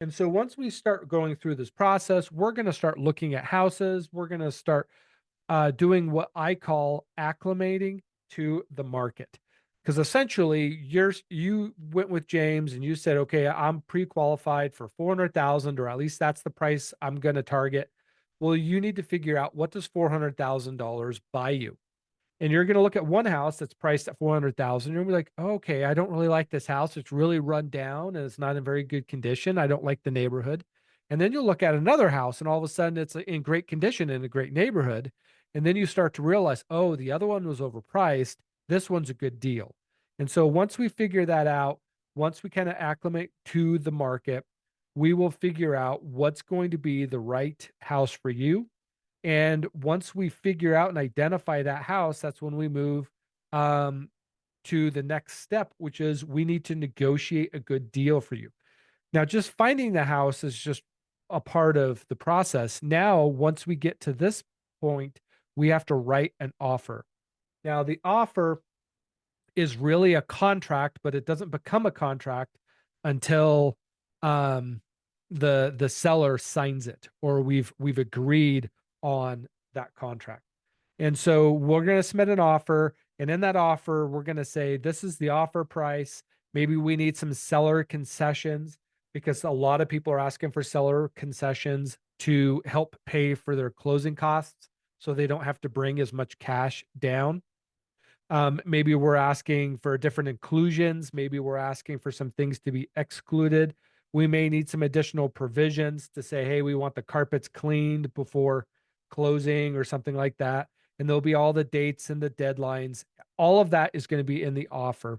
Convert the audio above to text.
And so once we start going through this process, we're going to start looking at houses. We're going to start doing what I call acclimating to the market. Because essentially, you went with James and you said, okay, I'm pre-qualified for 400,000, or at least that's the price I'm going to target. Well, you need to figure out, what does $400,000 buy you? And you're going to look at one house that's priced at 400,000. You're going to be like, oh, okay, I don't really like this house. It's really run down and it's not in very good condition. I don't like the neighborhood. And then you'll look at another house and all of a sudden it's in great condition in a great neighborhood. And then you start to realize, oh, the other one was overpriced. This one's a good deal. And so once we figure that out, once we kind of acclimate to the market, we will figure out what's going to be the right house for you. And once we figure out and identify that house, that's when we move um, to the next step, which is we need to negotiate a good deal for you. Now, just finding the house is just a part of the process. Now, once we get to this point, we have to write an offer. Now, the offer is really a contract, but it doesn't become a contract until um, the seller signs it, or we've agreed on that contract. And so we're going to submit an offer, and in that offer, we're going to say this is the offer price. Maybe we need some seller concessions, because a lot of people are asking for seller concessions to help pay for their closing costs, so they don't have to bring as much cash down. Maybe we're asking for different inclusions. Maybe we're asking for some things to be excluded. We may need some additional provisions to say, hey, we want the carpets cleaned before closing or something like that. And there'll be all the dates and the deadlines. All of that is going to be in the offer.